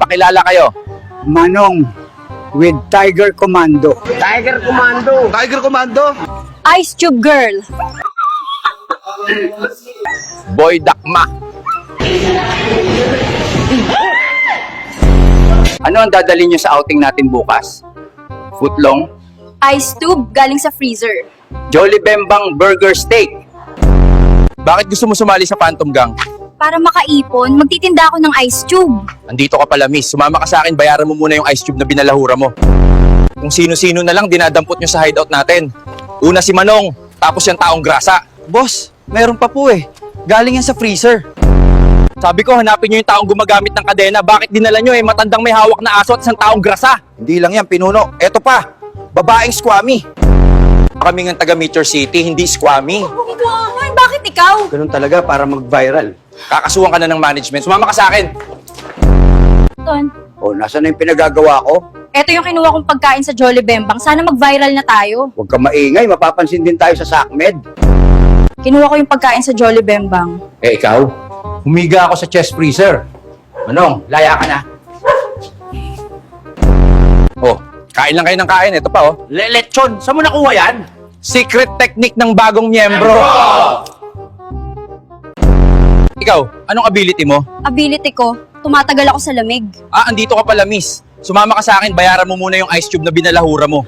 Pakilala kayo. Manong with Tiger Commando. Tiger Commando. Tiger Commando. Ice Tube Girl. Boy Dakma. Ano ang dadalhin nyo sa outing natin bukas? Footlong, Ice Tube galing sa freezer. Jolly Bembang Burger Steak. Bakit gusto mo sumali sa Phantom Gang? Para makaipon, magtitinda ako ng ice tube. Andito ka pala, miss. Sumama ka sa akin, bayaran mo muna yung ice tube na binalahura mo. Kung sino-sino na lang dinadampot nyo sa hideout natin. Una si Manong, tapos yung taong grasa. Boss, meron pa po eh. Galing yan sa freezer. Sabi ko, hanapin nyo yung taong gumagamit ng kadena. Bakit dinala nyo matandang may hawak na aso at isang taong grasa? Hindi lang yan, pinuno. Eto pa, babaeng squammy. Kami ng taga Meteor City, hindi squammy. Ay, bakit ikaw? Ganun talaga para mag-viral. Kakasuhan ka na ng management. Sumama ka sa akin. Ton, O, nasa na yung pinagagawa ko? eto yung kinuha kong pagkain sa Jolly Bembang. Sana mag-viral na tayo. Huwag ka maingay, mapapansin din tayo sa SACMED. Kinuha ko yung pagkain sa Jolly Bembang. Eh, ikaw? Humiga ako sa chest freezer. Manong, laya ka na. Oh, kain lang kayo ng kain. Ito pa, oh. Lechon. Saan mo nakuha yan? Secret technique ng bagong miyembro. Ikaw, anong ability mo? Ability ko, tumatagal ako sa lamig. Andito ka pala, miss. Sumama ka sa akin, bayaran mo muna yung ice tube na binalahura mo.